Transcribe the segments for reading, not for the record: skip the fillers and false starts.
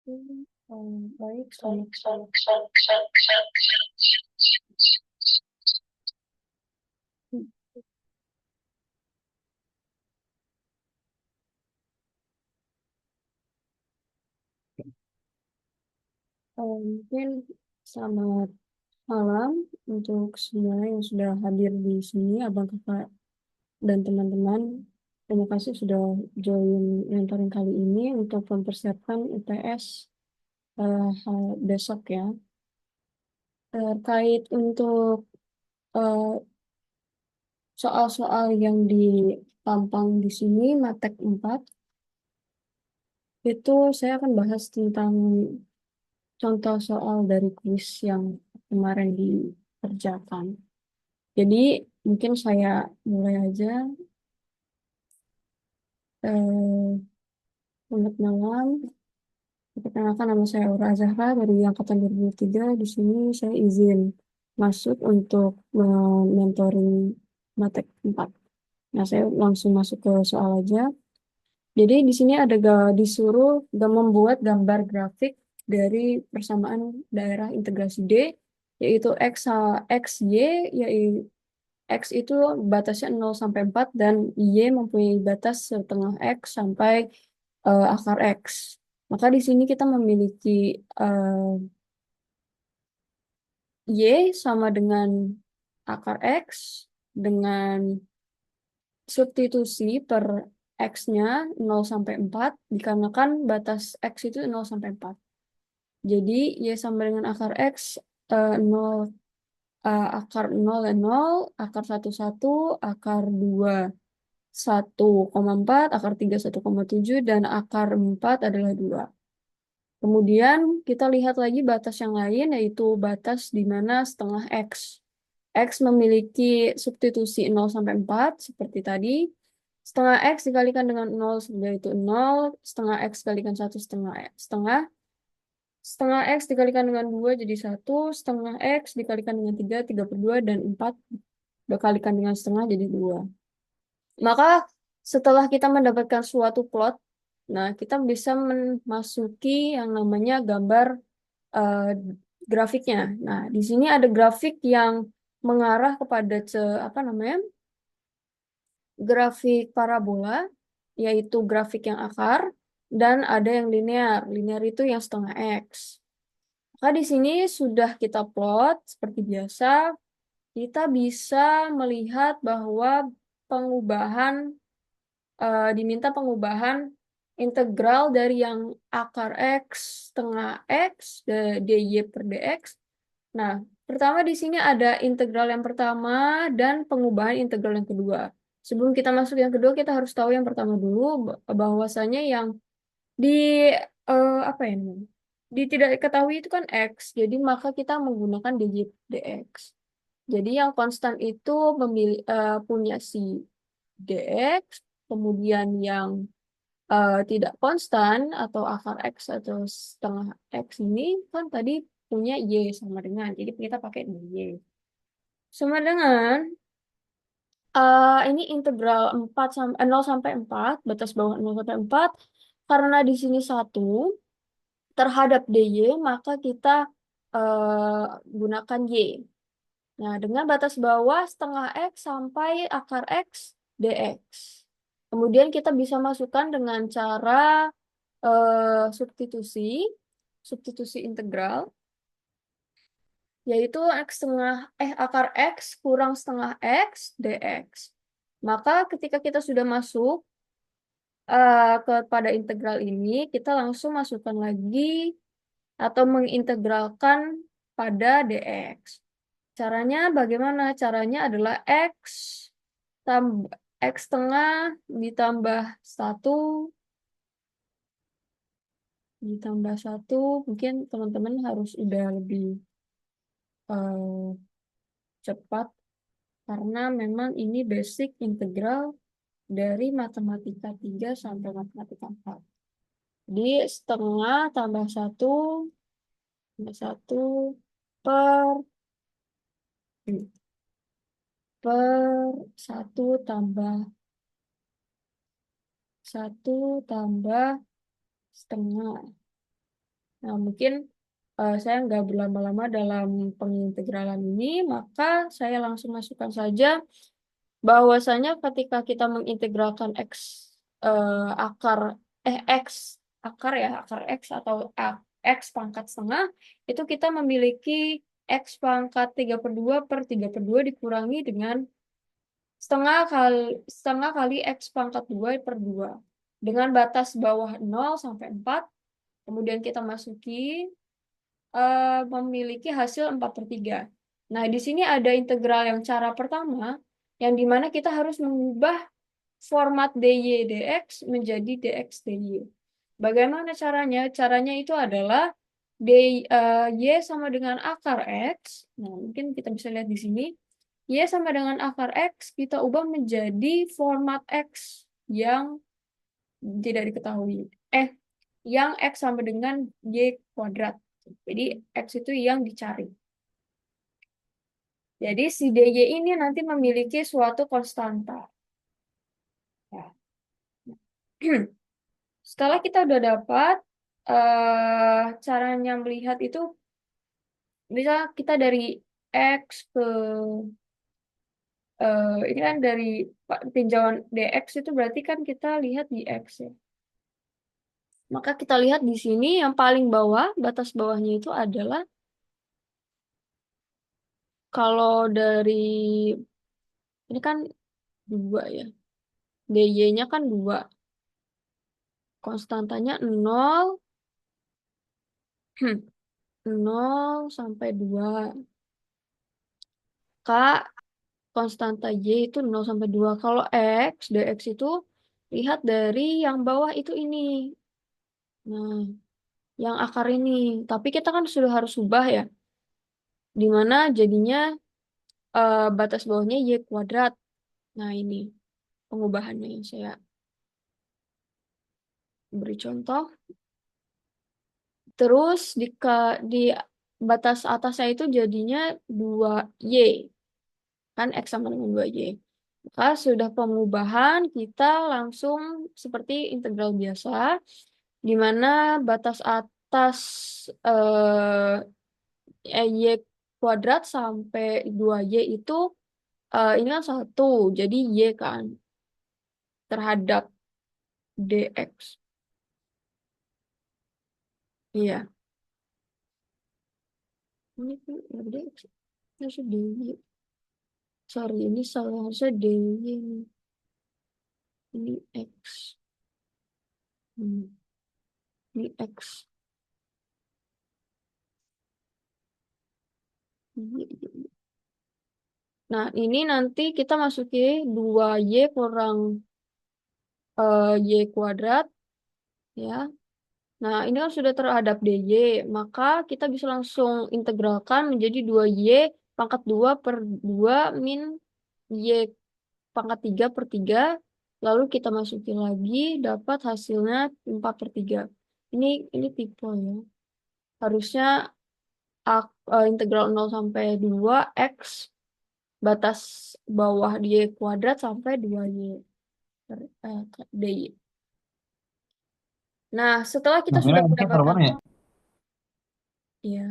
Baik, selamat. Mungkin selamat malam untuk semua yang sudah hadir di sini, abang kakak dan teman-teman. Terima kasih sudah join mentoring kali ini untuk mempersiapkan UTS besok ya. Terkait untuk eh, soal-soal yang ditampang di sini, Matek 4, itu saya akan bahas tentang contoh soal dari kuis yang kemarin dikerjakan. Jadi mungkin saya mulai aja. Eh, Selamat malam. Perkenalkan, nama saya Aura Zahra dari Angkatan 2003. Di sini saya izin masuk untuk mentoring Matek 4. Nah, saya langsung masuk ke soal aja. Jadi di sini ada disuruh membuat gambar grafik dari persamaan daerah integrasi D, yaitu XY, yaitu X itu batasnya 0 sampai 4 dan Y mempunyai batas setengah X sampai akar X. Maka di sini kita memiliki Y sama dengan akar X dengan substitusi per X-nya 0 sampai 4 dikarenakan batas X itu 0 sampai 4. Jadi Y sama dengan akar X 0, akar 0 dan 0, akar 1 1, akar 2 1,4, akar 3 1,7, dan akar 4 adalah 2. Kemudian kita lihat lagi batas yang lain, yaitu batas di mana setengah X. X memiliki substitusi 0 sampai 4, seperti tadi. Setengah X dikalikan dengan 0, yaitu 0. Setengah X dikalikan 1, setengah. Setengah X dikalikan dengan 2, jadi 1. Setengah X dikalikan dengan 3, 3 per 2, dan 4 dikalikan dengan setengah, jadi 2. Maka setelah kita mendapatkan suatu plot, nah kita bisa memasuki yang namanya gambar eh, grafiknya. Nah, di sini ada grafik yang mengarah kepada apa namanya? Grafik parabola, yaitu grafik yang akar, dan ada yang linear. Linear itu yang setengah X. Maka di sini sudah kita plot seperti biasa, kita bisa melihat bahwa pengubahan diminta pengubahan integral dari yang akar X setengah X dy per dx. Nah, pertama di sini ada integral yang pertama dan pengubahan integral yang kedua. Sebelum kita masuk yang kedua, kita harus tahu yang pertama dulu, bahwasanya yang di apa ya namanya? Di tidak diketahui itu kan X. Jadi maka kita menggunakan dy dx. Jadi yang konstan itu punya si dx, kemudian yang tidak konstan atau akar X atau setengah X ini kan tadi punya Y sama dengan. Jadi kita pakai Y. Sama dengan ini integral 0 sampai 4, batas bawah 0 sampai 4. Karena di sini 1 terhadap dy, maka kita gunakan Y. Nah, dengan batas bawah setengah X sampai akar X dx. Kemudian kita bisa masukkan dengan cara substitusi, substitusi integral, yaitu akar X kurang setengah X dx. Maka ketika kita sudah masuk kepada integral ini, kita langsung masukkan lagi atau mengintegralkan pada dx. Caranya bagaimana? Caranya adalah X tambah X setengah ditambah 1 ditambah 1. Mungkin teman-teman harus udah lebih eh, cepat karena memang ini basic integral dari matematika 3 sampai matematika 4. Jadi setengah tambah 1 tambah 1 per per 1 tambah 1 tambah setengah. Nah, mungkin saya nggak berlama-lama dalam pengintegralan ini, maka saya langsung masukkan saja bahwasanya ketika kita mengintegralkan akar x akar ya, akar x atau x pangkat setengah, itu kita memiliki x pangkat 3/2 dikurangi dengan setengah kali x pangkat 2/2 dengan batas bawah 0 sampai 4. Kemudian kita masuki memiliki hasil 4/3. Nah, di sini ada integral yang cara pertama, yang dimana kita harus mengubah format dy dx menjadi dx dy. Bagaimana caranya? Caranya itu adalah y sama dengan akar x. Nah, mungkin kita bisa lihat di sini. Y sama dengan akar x, kita ubah menjadi format x yang tidak diketahui. Yang x sama dengan y kuadrat. Jadi x itu yang dicari. Jadi si dy ini nanti memiliki suatu konstanta. Ya. Setelah kita udah dapat caranya melihat itu, bisa kita dari x ke ini kan dari tinjauan dx itu berarti kan kita lihat di x ya. Maka kita lihat di sini yang paling bawah, batas bawahnya itu adalah kalau dari ini kan 2 ya. dy-nya kan 2. Konstantanya 0, 0 sampai 2. Kak, konstanta y itu 0 sampai 2. Kalau x, dx itu lihat dari yang bawah itu ini. Nah, yang akar ini. Tapi kita kan sudah harus ubah ya. Dimana jadinya batas bawahnya y kuadrat. Nah, ini pengubahannya yang saya beri contoh. Terus di batas atasnya itu jadinya 2y. Kan x sama dengan 2y. Maka sudah pengubahan, kita langsung seperti integral biasa, di mana batas atas y kuadrat sampai 2y itu ini kan 1, jadi y kan terhadap dx. Iya, ini kan dx, harusnya dy. Sorry, ini salah, harusnya dy ini. Ini x. Ini x. Nah, ini nanti kita masuki 2y kurang y kuadrat, ya. Nah, ini kan sudah terhadap dy, maka kita bisa langsung integralkan menjadi 2y pangkat 2/2 min y pangkat 3/3, lalu kita masukin lagi, dapat hasilnya 4/3. Ini tipe ya. Harusnya integral 0 sampai 2 x batas bawah dy kuadrat sampai 2y dy. Nah, setelah kita Nah, sudah ini mendapatkan, berapa ya? ya,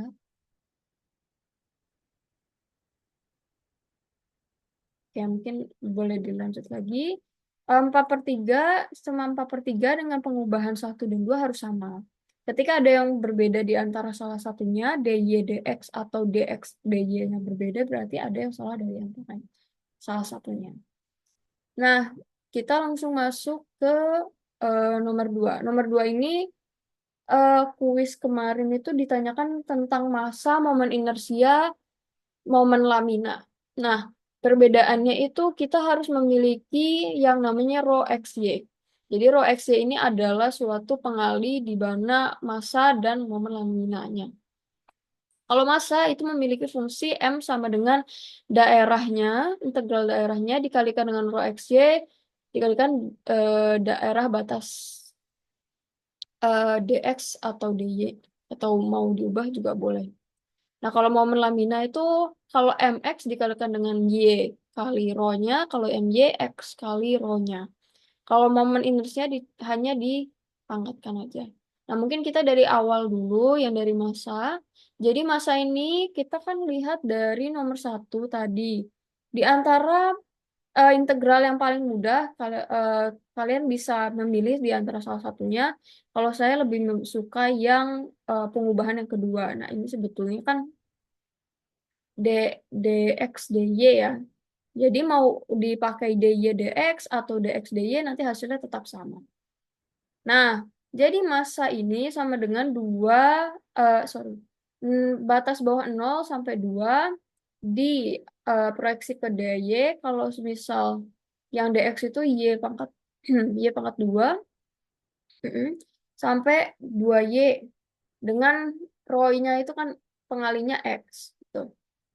ya mungkin boleh dilanjut lagi. 4/3 sama 4/3 dengan pengubahan 1 dan 2 harus sama. Ketika ada yang berbeda di antara salah satunya, dy dx atau dx dy-nya berbeda, berarti ada yang salah dari antara salah satunya. Nah, kita langsung masuk ke nomor 2. Nomor 2 ini kuis kemarin itu ditanyakan tentang massa, momen inersia, momen lamina. Nah, perbedaannya itu kita harus memiliki yang namanya rho xy. Jadi rho xy ini adalah suatu pengali di mana massa dan momen laminanya. Kalau massa itu memiliki fungsi M sama dengan daerahnya, integral daerahnya dikalikan dengan rho xy, dikalikan daerah batas dx atau dy, atau mau diubah juga boleh. Nah, kalau momen lamina itu kalau mx dikalikan dengan y kali rho-nya, kalau my x kali rho-nya. Kalau momen inersinya hanya dipangkatkan aja. Nah, mungkin kita dari awal dulu yang dari massa. Jadi massa ini kita kan lihat dari nomor 1 tadi. Di antara integral yang paling mudah, kalian bisa memilih di antara salah satunya. Kalau saya lebih suka yang pengubahan yang kedua. Nah, ini sebetulnya kan dx dy ya. Jadi mau dipakai dy dx atau dx dy nanti hasilnya tetap sama. Nah, jadi massa ini sama dengan 2, batas bawah 0 sampai 2 di proyeksi ke dy, kalau misal yang dx itu y pangkat y pangkat 2 sampai 2y dengan rho-nya itu kan pengalinya x gitu.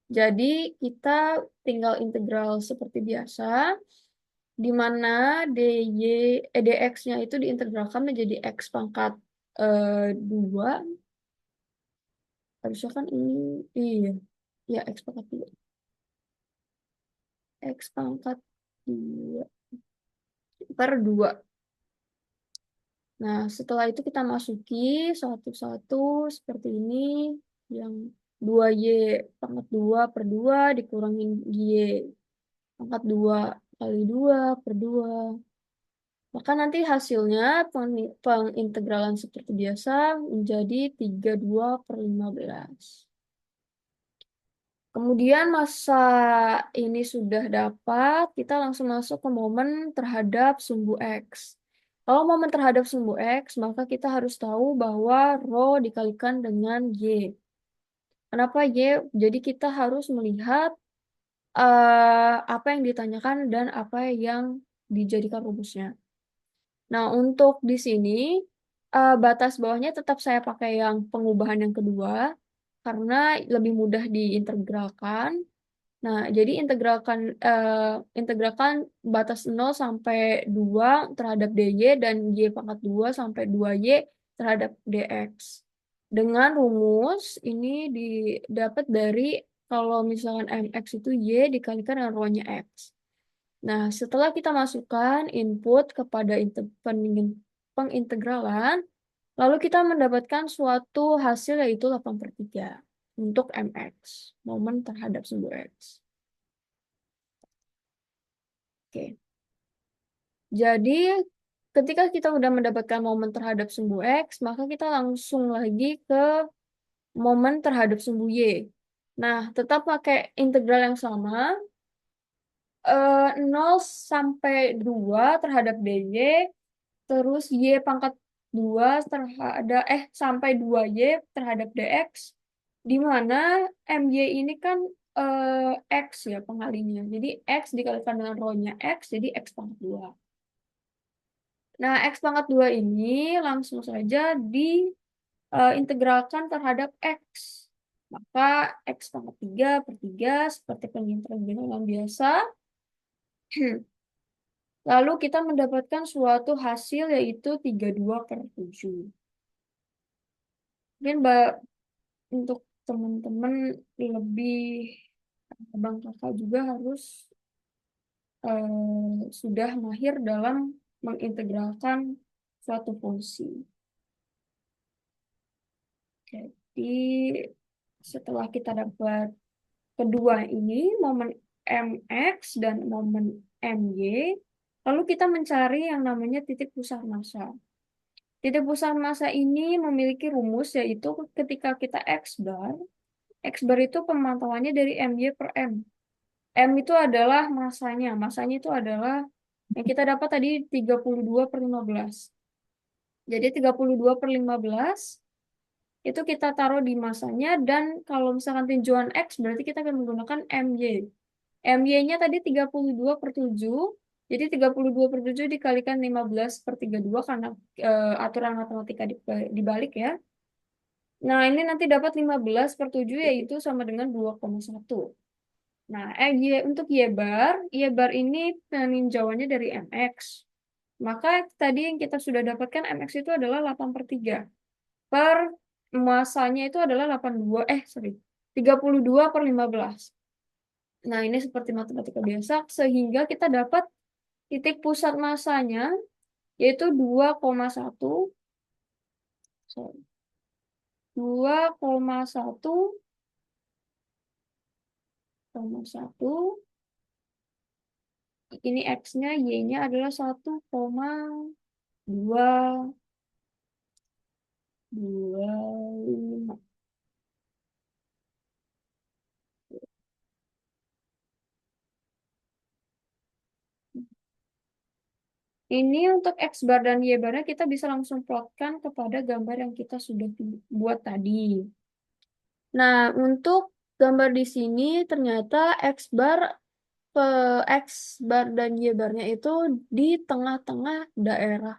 Jadi kita tinggal integral seperti biasa, di mana dx-nya itu diintegralkan menjadi x pangkat 2. Harusnya kan ini, iya, ya x pangkat 2. X pangkat 2 per 2. Nah, setelah itu kita masuki satu-satu seperti ini, yang 2y pangkat 2 per 2 dikurangin y pangkat 2 kali 2 per 2. Maka nanti hasilnya pengintegralan seperti biasa menjadi 32 per 15. Kemudian masa ini sudah dapat, kita langsung masuk ke momen terhadap sumbu X. Kalau momen terhadap sumbu X, maka kita harus tahu bahwa rho dikalikan dengan Y. Kenapa Y? Jadi kita harus melihat apa yang ditanyakan dan apa yang dijadikan rumusnya. Nah, untuk di sini, batas bawahnya tetap saya pakai yang pengubahan yang kedua, karena lebih mudah diintegralkan. Nah, jadi integralkan batas 0 sampai 2 terhadap dy dan y pangkat 2 sampai 2y terhadap dx. Dengan rumus ini didapat dari kalau misalkan mx itu y dikalikan dengan rho-nya x. Nah, setelah kita masukkan input kepada pengintegralan, lalu kita mendapatkan suatu hasil yaitu 8/3 untuk mx, momen terhadap sumbu x. Oke. Jadi, ketika kita udah mendapatkan momen terhadap sumbu x, maka kita langsung lagi ke momen terhadap sumbu y. Nah, tetap pakai integral yang sama, 0 sampai 2 terhadap dy, terus y pangkat 2 terhadap sampai 2y terhadap dx, di mana my ini kan x ya pengalinya. Jadi x dikalikan dengan rho-nya x, jadi x pangkat 2. Nah, x pangkat 2 ini langsung saja diintegralkan terhadap x. Maka x pangkat 3 per 3 seperti pengintegralan biasa. Lalu kita mendapatkan suatu hasil yaitu 32 per 7. Mungkin untuk teman-teman lebih, abang kakak juga harus sudah mahir dalam mengintegralkan suatu fungsi. Jadi setelah kita dapat kedua ini, momen mx dan momen my, lalu kita mencari yang namanya titik pusat massa. Titik pusat massa ini memiliki rumus yaitu ketika kita x bar itu pemantauannya dari my per m. M itu adalah massanya. Massanya itu adalah yang kita dapat tadi 32 per 15. Jadi 32 per 15 itu kita taruh di massanya, dan kalau misalkan tinjauan X berarti kita akan menggunakan MY. MY-nya tadi 32 per 7, jadi 32 per 7 dikalikan 15 per 32 karena aturan matematika dibalik ya. Nah, ini nanti dapat 15 per 7 yaitu sama dengan 2,1. Nah, untuk Y bar ini peninjauannya dari MX. Maka tadi yang kita sudah dapatkan MX itu adalah 8 per 3. Per masanya itu adalah 32 per 15. Nah, ini seperti matematika biasa, sehingga kita dapat titik pusat masanya, yaitu 2,1 2,1 ini X-nya, Y-nya adalah 1,225. Ini untuk X bar dan Y barnya kita bisa langsung plotkan kepada gambar yang kita sudah buat tadi. Nah, untuk gambar di sini ternyata X bar dan Y barnya itu di tengah-tengah daerah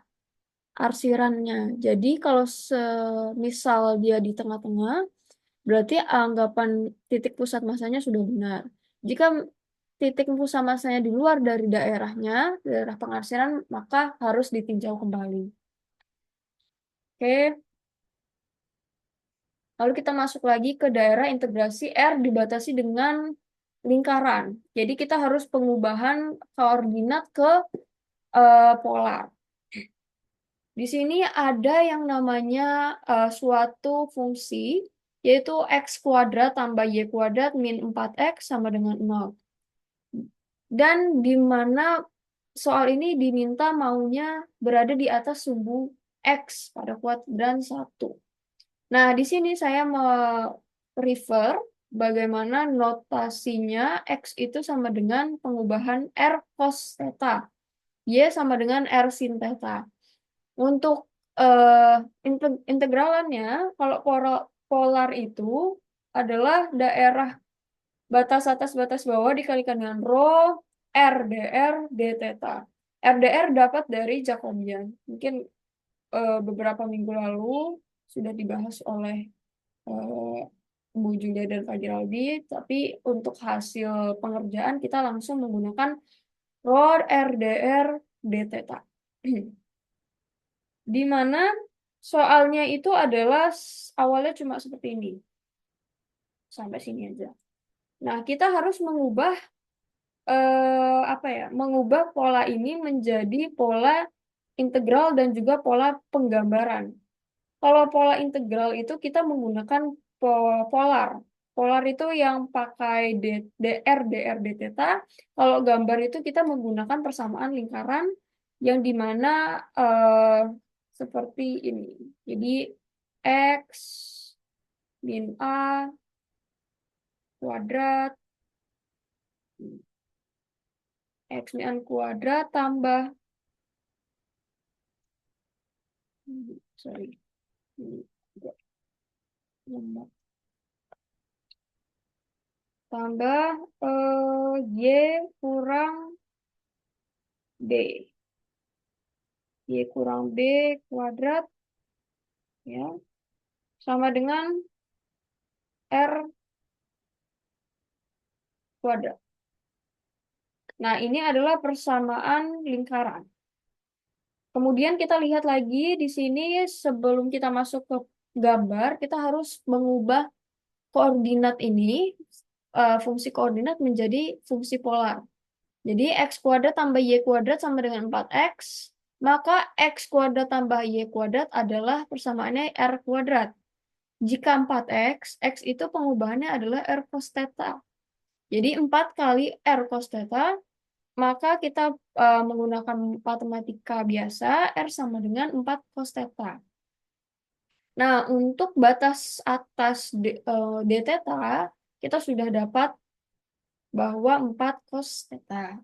arsirannya. Jadi kalau semisal dia di tengah-tengah, berarti anggapan titik pusat masanya sudah benar. Jika titik pusat masanya di luar dari daerahnya, daerah pengarsiran, maka harus ditinjau kembali. Oke, lalu kita masuk lagi ke daerah integrasi R dibatasi dengan lingkaran. Jadi kita harus pengubahan koordinat ke polar. Di sini ada yang namanya suatu fungsi, yaitu X kuadrat tambah Y kuadrat min 4X sama dengan 0. Dan di mana soal ini diminta maunya berada di atas sumbu X pada kuadran 1. Nah, di sini saya mau refer bagaimana notasinya X itu sama dengan pengubahan R cos theta. Y sama dengan R sin theta. Untuk integralannya, kalau polar itu adalah daerah batas atas batas bawah dikalikan dengan rho R dr d theta. R dr dapat dari Jacobian. Mungkin beberapa minggu lalu sudah dibahas oleh eh, Bu Julia dan Pak Giraldi, tapi untuk hasil pengerjaan kita langsung menggunakan rho R dr d theta. Di mana soalnya itu adalah awalnya cuma seperti ini. Sampai sini aja. Nah, kita harus mengubah apa ya? Mengubah pola ini menjadi pola integral dan juga pola penggambaran. Kalau pola integral itu kita menggunakan polar. Polar itu yang pakai dr, dr, d theta. Kalau gambar itu kita menggunakan persamaan lingkaran yang dimana seperti ini. Jadi X min A kuadrat, X min A kuadrat tambah, sorry, ini agak lemot. Tambah Y kurang B. Y kurang B kuadrat, ya, sama dengan R kuadrat. Nah, ini adalah persamaan lingkaran. Kemudian kita lihat lagi di sini sebelum kita masuk ke gambar, kita harus mengubah koordinat ini, fungsi koordinat menjadi fungsi polar. Jadi X kuadrat tambah Y kuadrat sama dengan 4X, maka X kuadrat tambah Y kuadrat adalah persamaannya R kuadrat. Jika 4X, X itu pengubahannya adalah R cos theta. Jadi 4 kali R cos theta, maka kita menggunakan matematika biasa, R sama dengan 4 cos theta. Nah, untuk batas atas d theta, kita sudah dapat bahwa 4 cos theta.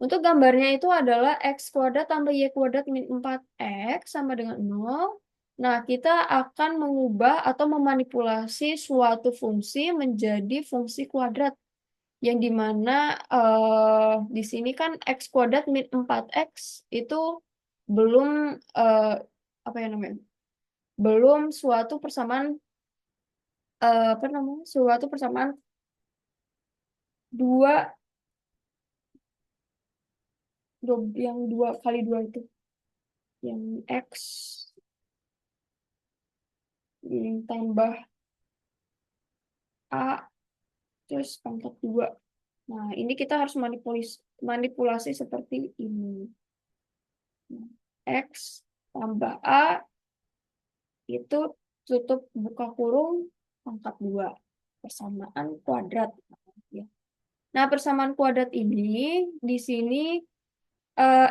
Untuk gambarnya itu adalah X kuadrat tambah Y kuadrat min 4X sama dengan 0. Nah, kita akan mengubah atau memanipulasi suatu fungsi menjadi fungsi kuadrat. Yang dimana di sini kan X kuadrat min 4X itu belum, apa ya namanya? Belum suatu persamaan, apa namanya? Suatu persamaan dua, yang 2 kali 2 itu. Yang X tambah A terus pangkat 2. Nah, ini kita harus manipulasi seperti ini. X tambah A itu tutup buka kurung pangkat 2. Persamaan kuadrat. Ya. Nah, persamaan kuadrat ini di sini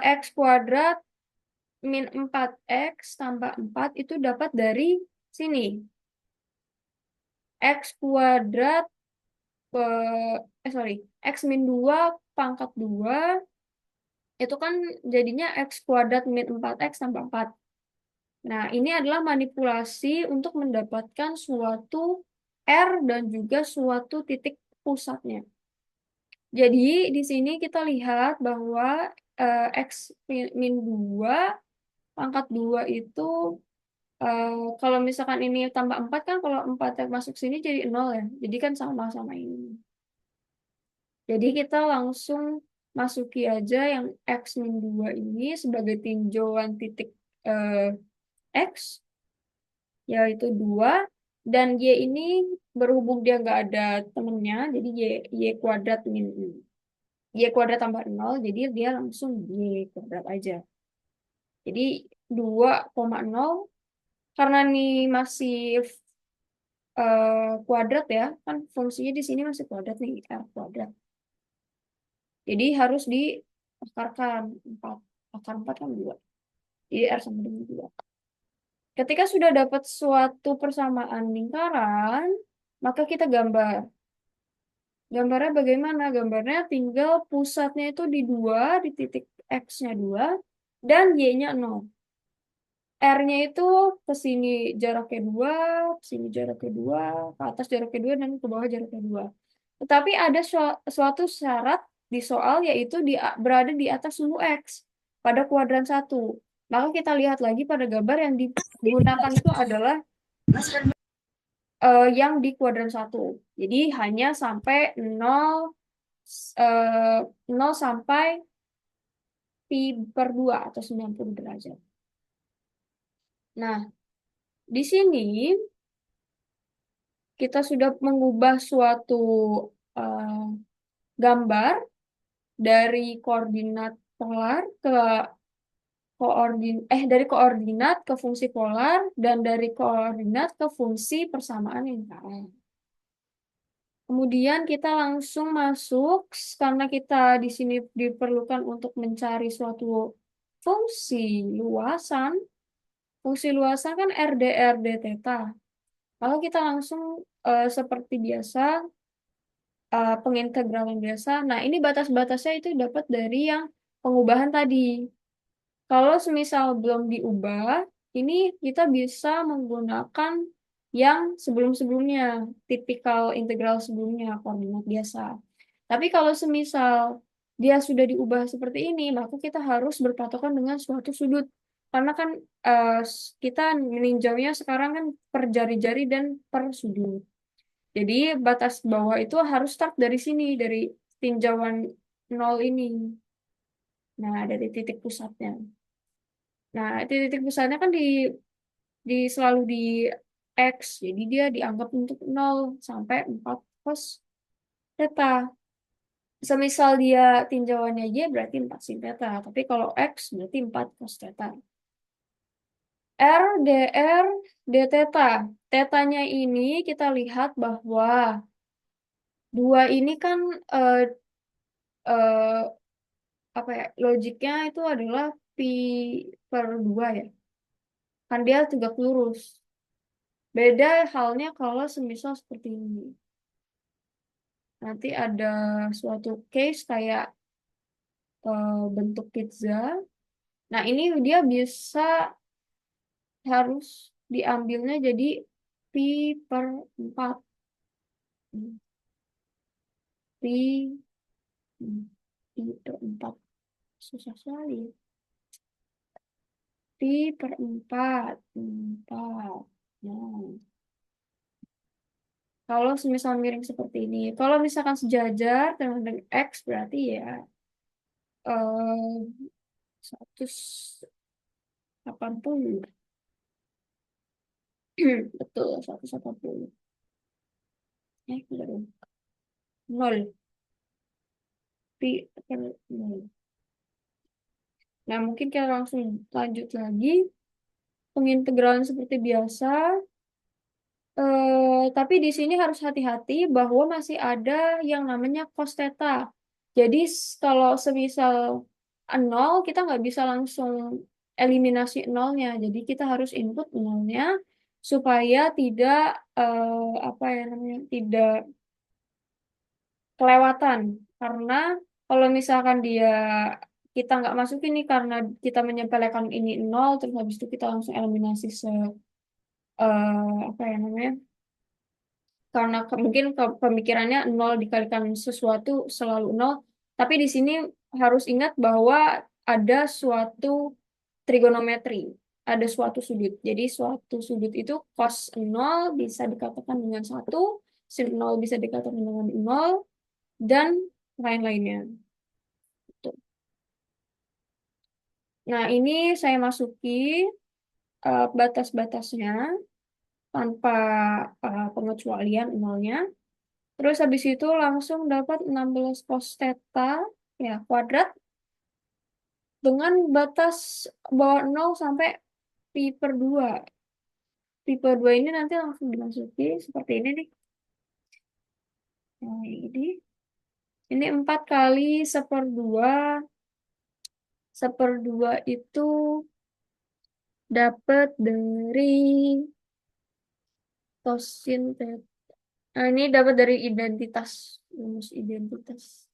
X kuadrat min 4X tambah 4 itu dapat dari sini. X kuadrat sorry, X min 2 pangkat 2 itu kan jadinya X kuadrat min 4X tambah 4. Nah, ini adalah manipulasi untuk mendapatkan suatu R dan juga suatu titik pusatnya. Jadi, di sini kita lihat bahwa X min 2 pangkat 2 itu kalau misalkan ini tambah 4 kan kalau 4 yang masuk sini jadi 0 ya. Jadi kan sama-sama ini. Jadi kita langsung masuki aja yang X min 2 ini sebagai tinjauan titik X, yaitu 2. Dan Y ini berhubung dia nggak ada temennya, jadi Y kuadrat min Y kuadrat tambah 0, jadi dia langsung Y kuadrat aja. Jadi 2,0, karena ini masih kuadrat ya, kan fungsinya di sini masih kuadrat nih, R kuadrat. Jadi harus diakarkan 4. Akar 4 kan 2. Jadi R sama dengan 2. Ketika sudah dapat suatu persamaan lingkaran, maka kita gambar. Gambarnya bagaimana? Gambarnya tinggal pusatnya itu di 2, di titik X-nya 2, dan Y-nya 0. R-nya itu ke sini jaraknya 2, ke sini jaraknya 2, ke atas jaraknya 2, dan ke bawah jaraknya 2. Tetapi ada suatu syarat di soal, yaitu berada di atas sumbu X pada kuadran 1. Maka kita lihat lagi pada gambar yang digunakan itu adalah yang di kuadran 1. Jadi hanya sampai 0, 0 sampai pi per 2 atau 90 derajat. Nah, di sini kita sudah mengubah suatu eh, gambar dari koordinat polar ke dari koordinat ke fungsi polar dan dari koordinat ke fungsi persamaan lingkaran. Kemudian kita langsung masuk karena kita di sini diperlukan untuk mencari suatu fungsi luasan. Fungsi luasan kan RdR d theta. Lalu kita langsung seperti biasa pengintegralan biasa. Nah, ini batas-batasnya itu dapat dari yang pengubahan tadi. Kalau semisal belum diubah, ini kita bisa menggunakan yang sebelum-sebelumnya, tipikal integral sebelumnya, koordinat biasa. Tapi kalau semisal dia sudah diubah seperti ini, maka kita harus berpatokan dengan suatu sudut. Karena kan kita meninjaunya sekarang kan per jari-jari dan per sudut. Jadi batas bawah itu harus start dari sini, dari tinjauan 0 ini. Nah, dari titik pusatnya. Nah, titik pusatnya kan selalu di X, jadi dia dianggap untuk 0 sampai 4 cos theta. Semisal dia tinjauannya Y berarti 4 sin theta, tapi kalau X berarti 4 cos theta. R, dr, d theta. Tetanya ini kita lihat bahwa 2 ini kan eh, eh, apa ya, logiknya itu adalah pi per 2 ya. Kan dia tegak lurus. Beda halnya kalau semisal seperti ini. Nanti ada suatu case kayak bentuk pizza. Nah, ini dia bisa harus diambilnya jadi pi per 4. Pi, pi per 4. Susah sekali. Pi per 4. 4. Nah, kalau semisal miring seperti ini. Kalau misalkan sejajar dengan X berarti ya eh 180. Betul, 180. Belum. 0. Pi per 0. Nah, mungkin kita langsung lanjut lagi. pengintegralan seperti biasa. Tapi di sini harus hati-hati bahwa masih ada yang namanya cos theta. Jadi kalau semisal 0, kita nggak bisa langsung eliminasi nolnya. Jadi kita harus input nolnya supaya tidak apa ya namanya, tidak kelewatan. Karena kalau misalkan kita nggak masukin nih karena kita menyepelekan ini 0, terus habis itu kita langsung eliminasi apa ya namanya, karena mungkin pemikirannya 0 dikalikan sesuatu selalu 0, tapi di sini harus ingat bahwa ada suatu trigonometri, ada suatu sudut. Jadi suatu sudut itu cos 0 bisa dikatakan dengan 1, sin 0 bisa dikatakan dengan 0, dan lain-lainnya. Tuh. Nah, ini saya masuki batas-batasnya tanpa pengecualian nolnya. Terus habis itu langsung dapat 16 cos theta ya kuadrat dengan batas bawah 0 sampai pi per 2. Pi per 2 ini nanti langsung dimasuki seperti ini nih. Nah, ini 4 kali seperdua. Seperdua itu dapat dari kosin theta. Nah, ini dapat dari identitas, rumus identitas.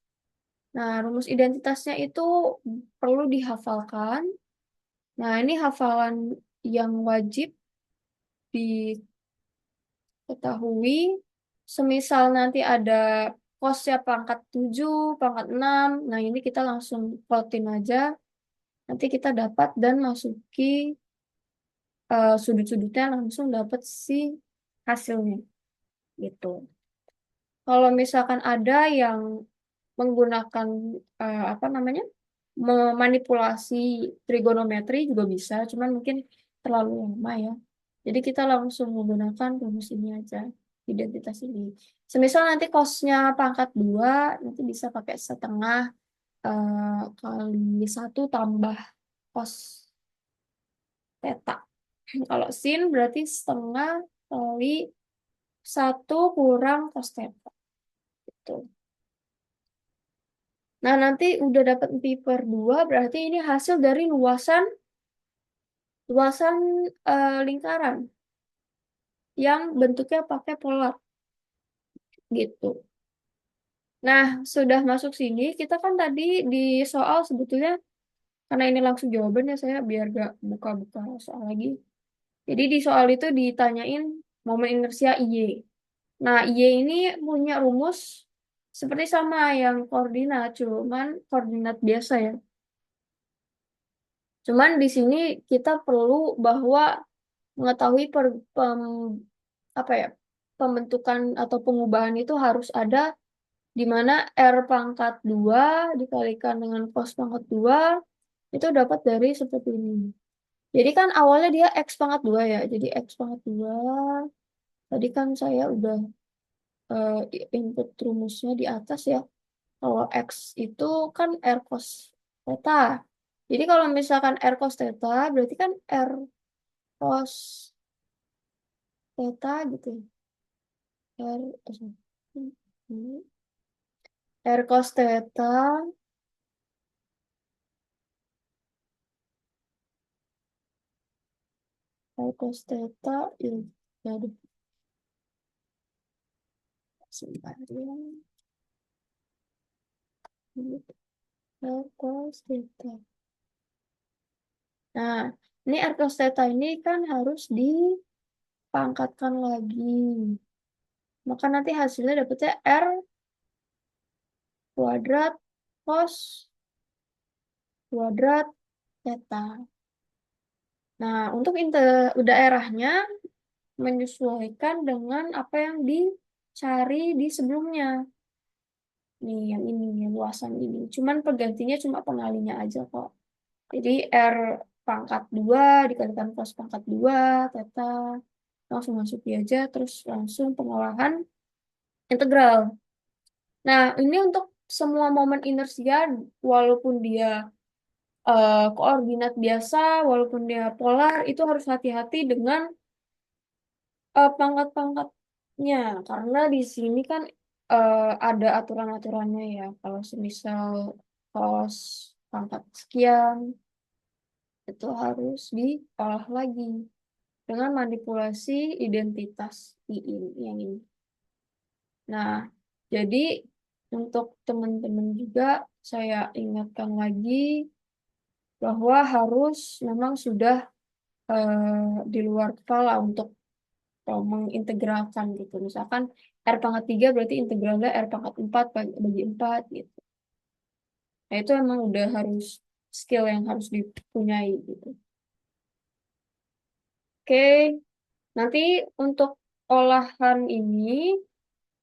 Nah, rumus identitasnya itu perlu dihafalkan. Nah, ini hafalan yang wajib diketahui. Semisal nanti ada cosnya pangkat 7, pangkat 6. Nah, ini kita langsung plotin aja. Nanti kita dapat dan masuki sudut-sudutnya, langsung dapat si hasilnya. Gitu. Kalau misalkan ada yang menggunakan apa namanya, memanipulasi trigonometri juga bisa, cuman mungkin terlalu lama ya. Jadi kita langsung menggunakan rumus ini aja, identitas ini. Semisal nanti cosnya pangkat 2, nanti bisa pakai setengah kali 1 tambah cos theta. Kalau sin berarti setengah kali 1 kurang cos theta. Gitu. Nah, nanti udah dapat pi per 2, berarti ini hasil dari luasan luasan lingkaran yang bentuknya pakai polar gitu. Nah, sudah masuk sini, kita kan tadi di soal sebetulnya, karena ini langsung jawabannya, saya biar gak buka-buka soal lagi. Jadi di soal itu ditanyain momen inersia IY. Nah, IY ini punya rumus seperti sama yang koordinat, cuman koordinat biasa ya. Cuman di sini kita perlu bahwa mengetahui apa ya, pembentukan atau pengubahan itu harus ada di mana R pangkat 2 dikalikan dengan cos pangkat 2 itu dapat dari seperti ini. Jadi kan awalnya dia X pangkat 2 ya. Jadi X pangkat 2. Tadi kan saya udah input rumusnya di atas ya. Kalau X itu kan R cos theta. Jadi kalau misalkan R cos theta berarti kan R cos theta gitu ya. R cos theta R cos theta ya, aduh, sebentar ya. R cos theta. Nah, ini R cos theta ini kan harus dipangkatkan lagi. Maka nanti hasilnya dapetnya R kuadrat cos kuadrat theta. Nah, untuk daerahnya menyesuaikan dengan apa yang dicari di sebelumnya. Nih, yang ini, yang luasan ini. Cuman penggantinya cuma pengalinya aja kok. Jadi R pangkat 2 dikalikan cos pangkat 2, theta. Langsung masukin aja, terus langsung pengolahan integral. Nah, ini untuk semua momen inersia, walaupun dia koordinat biasa, walaupun dia polar, itu harus hati-hati dengan pangkat-pangkatnya. Karena di sini kan ada aturan-aturannya ya. Kalau semisal cos pangkat sekian, itu harus diolah lagi dengan manipulasi identitas yang ini. Nah, jadi untuk teman-teman juga saya ingatkan lagi bahwa harus memang sudah di luar kepala untuk mengintegralkan gitu. Misalkan R pangkat 3 berarti integralnya R pangkat 4 bagi 4 gitu. Nah, itu emang udah harus skill yang harus dipunyai gitu. Oke, nanti untuk olahan ini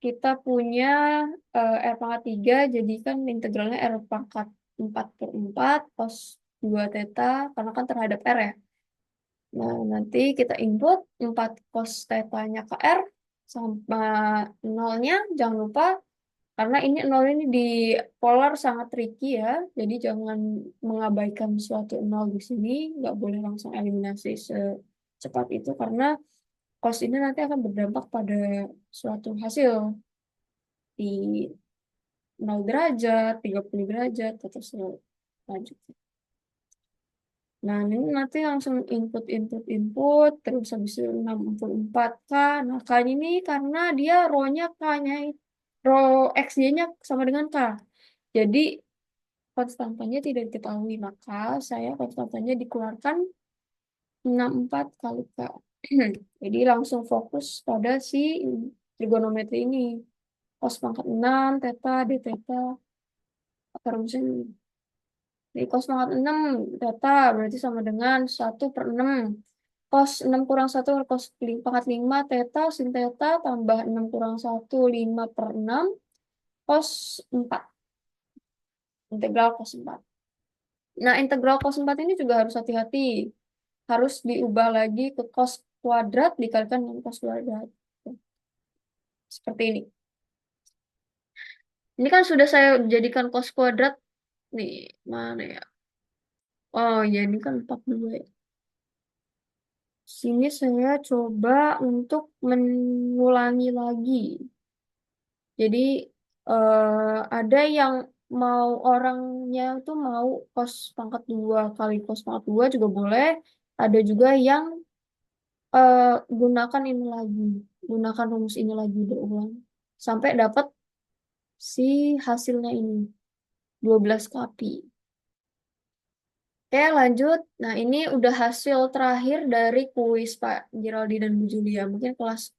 kita punya R pangkat 3, jadi kan integralnya R pangkat 4 per 4 cos 2 theta, karena kan terhadap R ya. Nah, nanti kita input 4 cos theta-nya ke R sama nolnya, jangan lupa, karena ini nol ini di polar sangat tricky ya, jadi jangan mengabaikan suatu nol di sini, nggak boleh langsung eliminasi secepat itu, karena cos ini nanti akan berdampak pada suatu hasil di 0 derajat, 30 derajat, atau selanjutnya. Nah, ini nanti langsung input, terus habis itu 64K. Nah, K ini karena dia row-nya K-nya, row XY-nya sama dengan K. Jadi, konstantanya tidak diketahui. Maka, saya konstantanya dikeluarkan 64 kali K. Jadi, langsung fokus pada si trigonometri ini. Cos pangkat 6, theta, d theta, rumusnya ini. Jadi cos pangkat 6 theta berarti sama dengan 1/6. Cos 6 kurang 1 cos pangkat 5 theta sin theta tambah 6 kurang 1 5/6 cos 4. Integral cos 4. Nah, integral cos 4 ini juga harus hati-hati. Harus diubah lagi ke cos kuadrat dikalikan dengan cos kuadrat. Seperti ini. Ini kan sudah saya jadikan cos kuadrat. Nih, mana ya? Oh, ya ini kan 42 ya. Sini saya coba untuk mengulangi lagi. Jadi ada yang mau orangnya tuh mau cos pangkat 2 kali cos pangkat 2 juga boleh. Ada juga yang eh, gunakan ini lagi. Gunakan rumus ini lagi berulang. Sampai dapat si hasilnya ini. 12 kapi. Oke, lanjut. Nah, ini udah hasil terakhir dari kuis Pak Giraldi dan Bu Julia. Mungkin kelas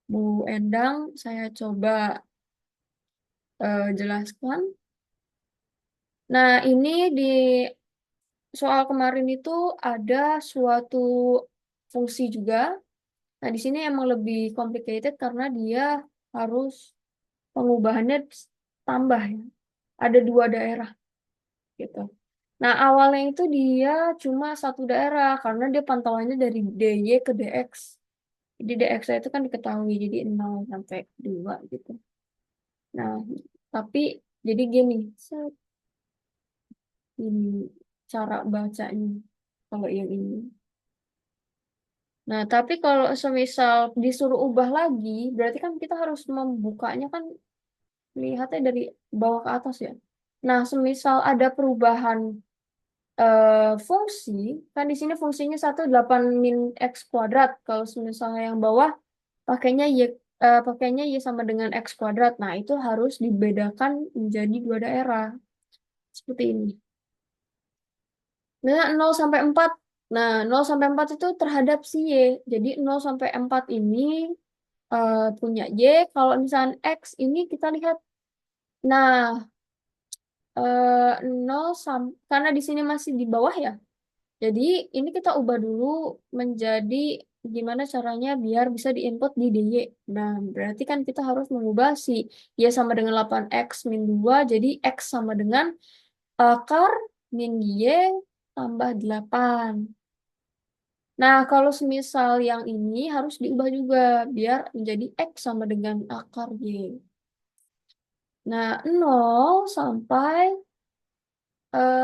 Bu Endang, saya coba jelaskan. Nah, ini di soal kemarin itu ada suatu fungsi juga. Nah, di sini emang lebih complicated karena dia harus pengubahannya tambah ya. Ada 2 daerah gitu. Nah, awalnya itu dia cuma satu daerah karena dia pantauannya dari DY ke DX. Jadi DX itu kan diketahui, jadi 0 sampai 2 gitu. Nah, tapi jadi gini, ini cara bacanya kalau yang ini. Nah, tapi kalau semisal disuruh ubah lagi, berarti kan kita harus membukanya kan lihatnya dari bawah ke atas ya. Nah, semisal ada perubahan fungsi, kan di sini fungsinya 8 min x kuadrat. Kalau misalnya yang bawah pakainya y sama dengan x kuadrat. Nah, itu harus dibedakan menjadi 2 daerah. Seperti ini. Nah, 0 sampai 4. Nah, 0 sampai 4 itu terhadap si Y. Jadi 0 sampai 4 ini punya Y. Kalau misalnya X ini kita lihat. Nah, 0 karena di sini masih di bawah ya. Jadi ini kita ubah dulu menjadi gimana caranya biar bisa diinput di DY. Nah, berarti kan kita harus mengubah si Y sama dengan 8X min 2. Jadi X sama dengan akar min Y tambah 8. Nah, kalau semisal yang ini harus diubah juga biar menjadi X sama dengan akar Y. Nah, 0 sampai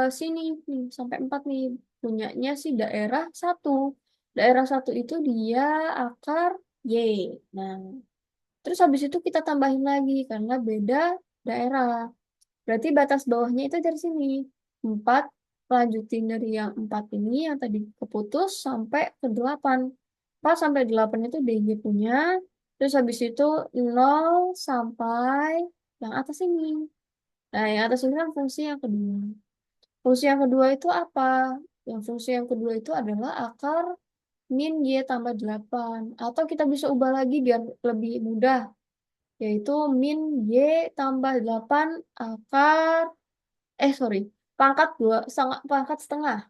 sini nih sampai 4 nih punyanya si daerah satu. Daerah satu itu dia akar Y. Nah, terus habis itu kita tambahin lagi karena beda daerah. Berarti batas bawahnya itu dari sini. 4 lanjutin dari yang 4 ini yang tadi keputus sampai ke 8. 4 sampai 8 itu DY punya. Terus habis itu 0 sampai yang atas ini. Nah, yang atas ini kan fungsi yang kedua. Fungsi yang kedua itu apa? Yang fungsi yang kedua itu adalah akar min Y tambah 8. Atau kita bisa ubah lagi biar lebih mudah. Yaitu min Y tambah 8 akar, sorry, pangkat setengah.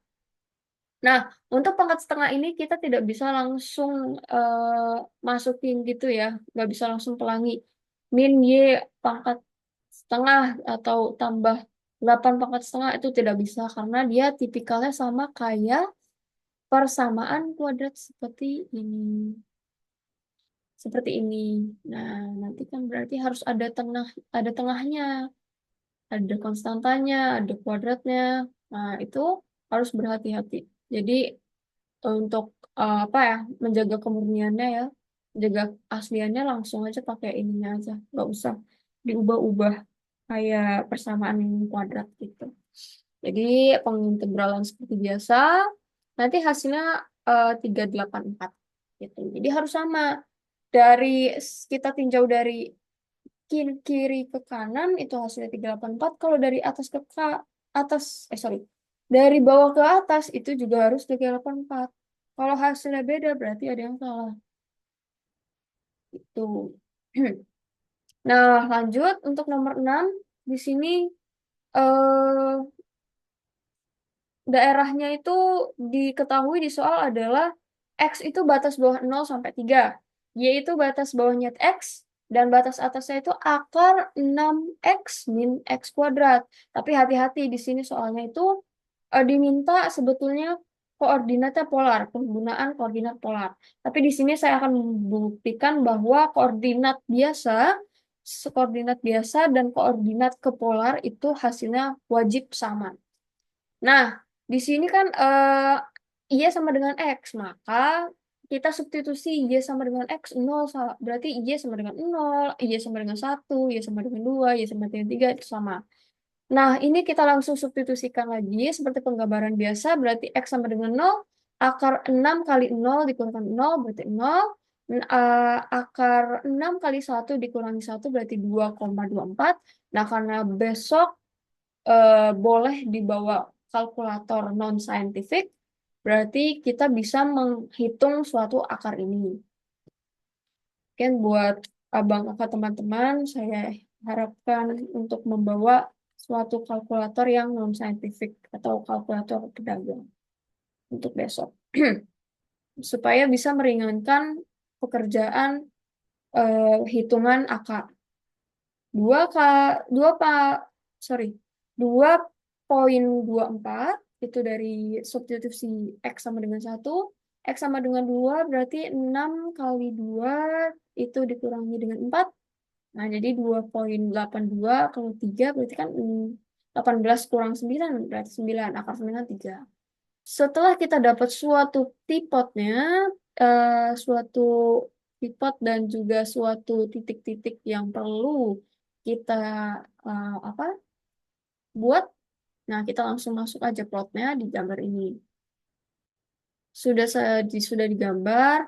Nah, untuk pangkat setengah ini kita tidak bisa langsung masukin gitu ya. Nggak bisa langsung pelangi. Min Y pangkat setengah atau tambah 8 pangkat setengah itu tidak bisa karena dia tipikalnya sama kayak persamaan kuadrat seperti ini. Seperti ini. Nah, nanti kan berarti harus ada tengahnya, ada konstantanya, ada kuadratnya. Nah, itu harus berhati-hati. Jadi untuk apa ya, menjaga kemurniannya ya, menjaga asliannya langsung aja pakai ininya aja, nggak usah diubah-ubah kayak persamaan kuadrat gitu. Jadi pengintegralan seperti biasa, nanti hasilnya 384 gitu. Jadi harus sama. Dari kita tinjau dari kiri ke kanan itu hasilnya 384. Kalau dari atas atas, sorry, dari bawah ke atas itu juga harus 384. Kalau hasilnya beda berarti ada yang salah. Itu. Nah, lanjut untuk nomor 6 di sini eh daerahnya itu diketahui di soal adalah X itu batas bawah 0 sampai 3. Y itu batas bawahnya X. Dan batas atasnya itu akar 6X min X kuadrat. Tapi hati-hati di sini soalnya itu diminta sebetulnya koordinatnya polar, penggunaan koordinat polar. Tapi di sini saya akan membuktikan bahwa koordinat biasa dan koordinat ke polar itu hasilnya wajib sama. Nah, di sini kan Y sama dengan X, maka kita substitusi Y sama dengan X 0, berarti Y sama dengan 0, Y sama dengan 1, Y sama dengan 2, Y sama dengan 3, itu sama. Nah, ini kita langsung substitusikan lagi, seperti penggambaran biasa, berarti X sama dengan 0, akar 6 kali 0 dikurangkan 0, berarti 0, akar 6 kali 1 dikurangi 1, berarti 2,24. Nah, karena besok boleh dibawa kalkulator non-scientific, berarti kita bisa menghitung suatu akar ini. Mungkin buat abang kakak teman-teman, saya harapkan untuk membawa suatu kalkulator yang non-scientific atau kalkulator pedagang untuk besok. Supaya bisa meringankan pekerjaan hitungan akar. 2 k 2 pak sorry 2,24 itu dari substitusi X sama dengan 1, X sama dengan 2 berarti 6 kali 2 itu dikurangi dengan 4. Nah, jadi 2,82 kalau 3 berarti kan 18 kurang 9 berarti 9, akar 9 3. Setelah kita dapat suatu tipot dan juga suatu titik-titik yang perlu kita apa buat, nah kita langsung masuk aja plotnya di gambar ini. Sudah digambar,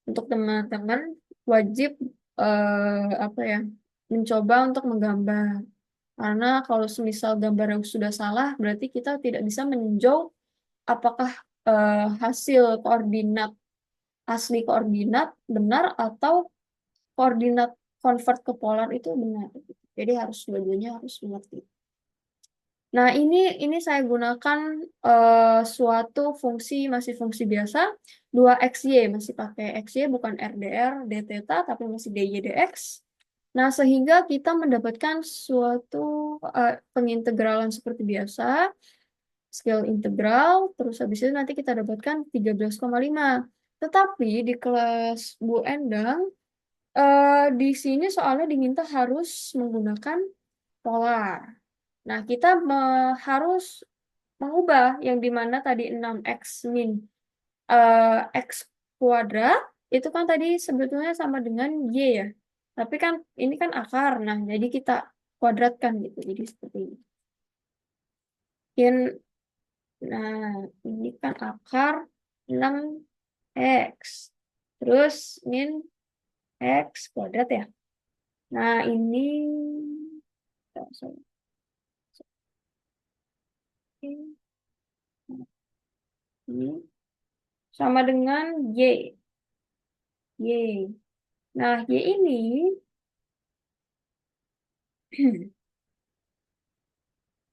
untuk teman-teman wajib apa ya, mencoba untuk menggambar. Karena kalau semisal gambar yang sudah salah, berarti kita tidak bisa meninjau apakah hasil asli koordinat benar atau koordinat convert ke polar itu benar. Jadi harus dua-duanya harus mengerti. Nah, ini saya gunakan suatu masih fungsi biasa, 2xy, masih pakai xy, bukan RDR, dθ, tapi masih dy dx. Nah, sehingga kita mendapatkan suatu pengintegralan seperti biasa, scale integral, terus habis itu nanti kita dapatkan 13,5. Tetapi di kelas Bu Endang, di sini soalnya diminta harus menggunakan polar. Nah, kita harus mengubah yang dimana tadi 6x min x kuadrat, itu kan tadi sebetulnya sama dengan y ya. Tapi kan ini kan akar, nah jadi kita kuadratkan gitu. Jadi seperti ini. Nah, ini kan akar 6x. Terus min x kuadrat ya. Nah, ini ini sama dengan y. Y. Nah, y ini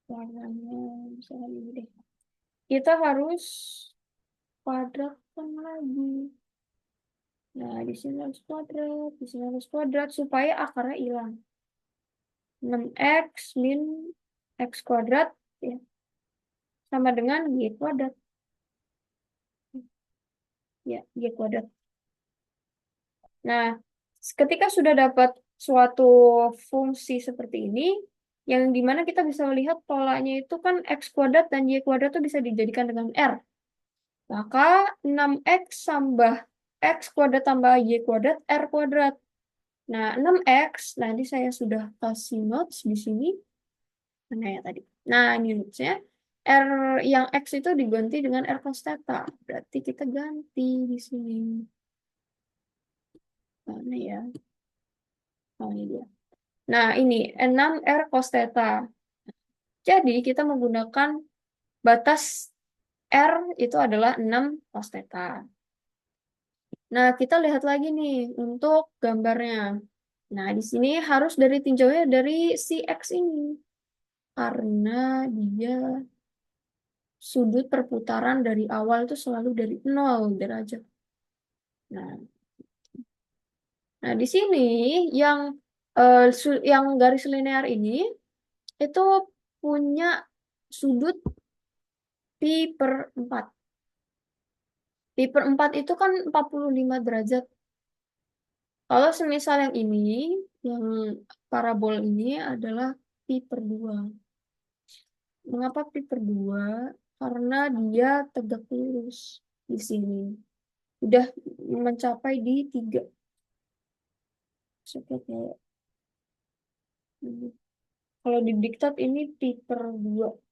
warnanya misalnya ini deh. Kita harus kuadratkan lagi. Nah, di sini harus kuadrat, di sini harus kuadrat supaya akarnya hilang. 6x min x kuadrat ya, sama dengan y kuadrat. Ya, y kuadrat. Nah, ketika sudah dapat suatu fungsi seperti ini, yang dimana kita bisa melihat polanya itu kan x kuadrat dan y kuadrat itu bisa dijadikan dengan r. Maka 6x tambah x kuadrat tambah y kuadrat, r kuadrat. Nah, 6x, nanti saya sudah kasih notes di sini. Mana ya tadi? Nah, ini notesnya. R yang X itu diganti dengan R cos theta. Berarti kita ganti di sini. Mana ya? Oh, ini dia. Nah, ini 6 R cos theta. Jadi, kita menggunakan batas R itu adalah 6 cos theta. Nah, kita lihat lagi nih untuk gambarnya. Nah, di sini harus dari tinjaunya dari si X ini. Karena dia sudut perputaran dari awal itu selalu dari 0 derajat. Nah, di sini yang yang garis linear ini itu punya sudut pi per 4. Pi per 4 itu kan 45 derajat. Kalau semisal yang ini, yang parabol ini adalah pi per 2. Mengapa pi per 2? Karena dia tegak lurus di sini. Udah mencapai di 3. Seperti ini. Kalau di diktat ini pi per 2.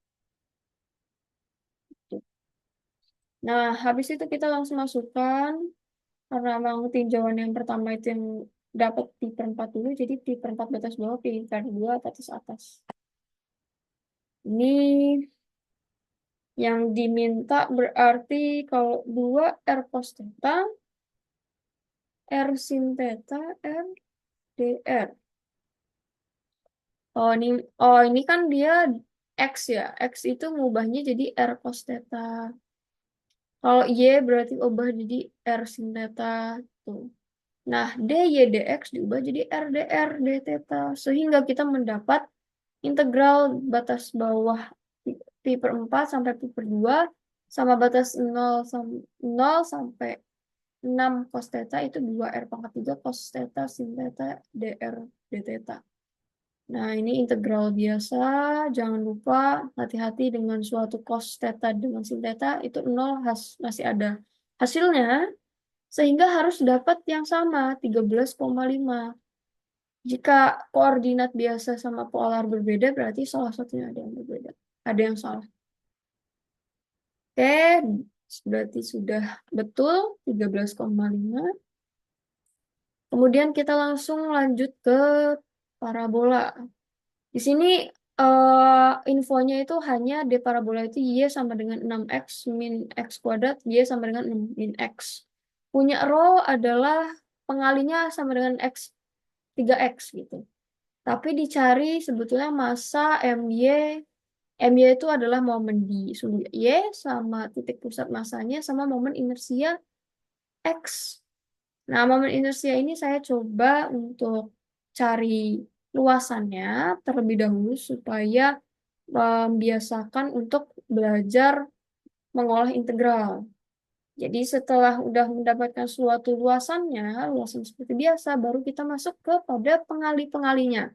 Nah, habis itu kita langsung masukkan, karena memang tinjauan yang pertama itu yang dapat pi per 4 dulu, jadi pi per 4 batas bawah, pi per 2 batas atas. Ini yang diminta berarti kalau 2 R cos theta, R sin theta, R dr. Oh ini kan dia X ya. X itu ngubahnya jadi R cos theta. Kalau Y berarti ubah jadi R sin theta. Tuh. Nah, dy dx diubah jadi r dr d theta. Sehingga kita mendapat integral batas bawah pi per 4 sampai pi per 2 sama batas 0 sampai 6 cos theta itu 2r pangkat 3 cos theta sin theta dr d theta. Nah, ini integral biasa. Jangan lupa hati-hati dengan suatu cos theta dengan sin theta itu 0 masih ada hasilnya. Sehingga harus dapat yang sama, 13,5. Jika koordinat biasa sama polar berbeda, berarti salah satunya ada yang berbeda. Ada yang salah. Oke, berarti sudah betul 13,5. Kemudian kita langsung lanjut ke parabola. Di sini infonya itu hanya D parabola itu Y sama dengan 6X min X kuadrat, Y sama dengan 6 min X. Punya rho adalah pengalinya sama dengan X 3X gitu. Tapi dicari sebetulnya masa MY. MY itu adalah momen di sudut Y sama titik pusat masanya sama momen inersia X. Nah, momen inersia ini saya coba untuk cari luasannya terlebih dahulu supaya membiasakan untuk belajar mengolah integral. Jadi setelah udah mendapatkan suatu luasan seperti biasa, baru kita masuk kepada pengali-pengalinya.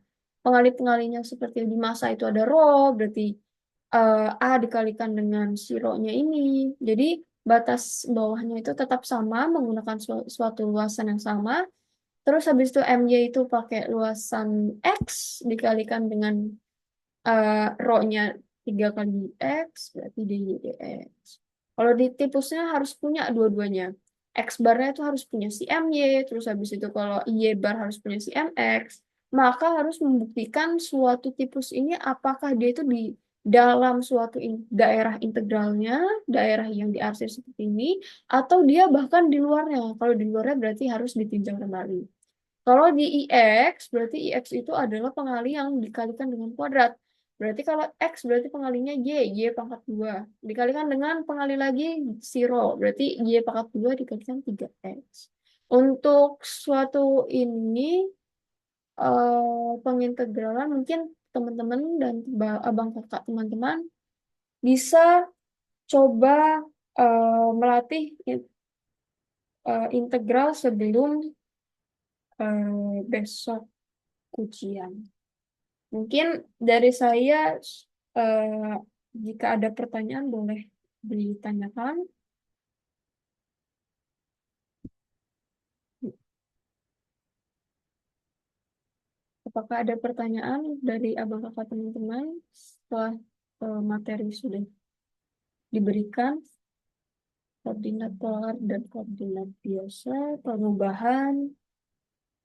pengali-pengalinya seperti di masa itu ada rho, berarti A dikalikan dengan si rho-nya ini. Jadi batas bawahnya itu tetap sama menggunakan suatu luasan yang sama. Terus habis itu MY itu pakai luasan X dikalikan dengan rho-nya 3 kali X, berarti DY dx. Kalau di tipusnya harus punya dua-duanya. X barnya itu harus punya si MY, terus habis itu kalau Y bar harus punya si MX, maka harus membuktikan suatu tipus ini apakah dia itu di dalam suatu daerah integralnya, daerah yang diarsir seperti ini, atau dia bahkan di luarnya. Kalau di luarnya berarti harus ditinjau kembali. Kalau di IX, berarti IX itu adalah pengali yang dikalikan dengan kuadrat. Berarti kalau X berarti pengalinya Y pangkat 2. Dikalikan dengan pengali lagi 0, berarti Y pangkat 2 dikalikan 3X. Untuk suatu ini, pengintegralan mungkin teman-teman dan abang kakak teman-teman bisa coba melatih integral sebelum besok ujian. Mungkin dari saya, eh, jika ada pertanyaan boleh ditanyakan. Apakah ada pertanyaan dari abang kakak teman-teman setelah materi sudah diberikan? Koordinat polar dan koordinat biasa, perubahan,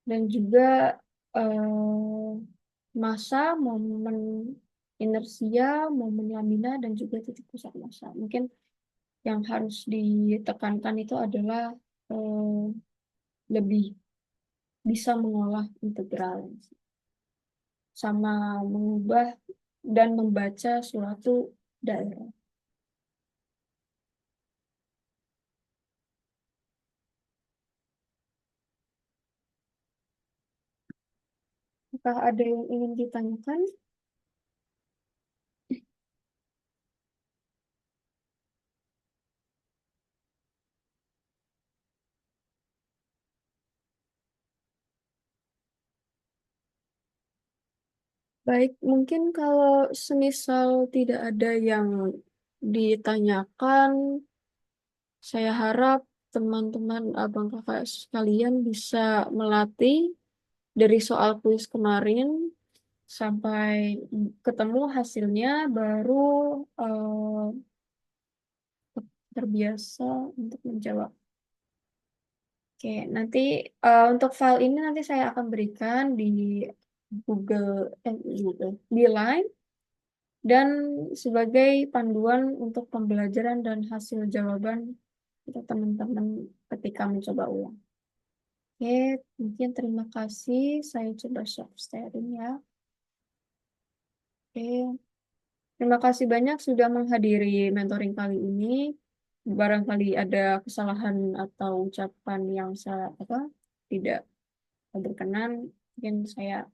dan juga eh, massa, momen inersia, momen lamina, dan juga titik pusat massa. Mungkin yang harus ditekankan itu adalah lebih bisa mengolah integral sama mengubah dan membaca suatu daerah. Apakah ada yang ingin ditanyakan? Baik, mungkin kalau semisal tidak ada yang ditanyakan, saya harap teman-teman abang kakak sekalian bisa melatih dari soal kuis kemarin sampai ketemu hasilnya, baru terbiasa untuk menjawab. Oke, nanti untuk file ini nanti saya akan berikan di Google, di Line, dan sebagai panduan untuk pembelajaran dan hasil jawaban untuk teman-teman ketika mencoba ulang. Oke, mungkin terima kasih. Saya coba share sharing ya. Oke, terima kasih banyak sudah menghadiri mentoring kali ini. Barangkali ada kesalahan atau ucapan yang saya tidak berkenan, mungkin saya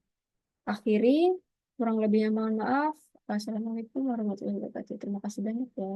akhiri. Kurang lebihnya mohon maaf. Wassalamualaikum warahmatullahi wabarakatuh. Terima kasih banyak ya.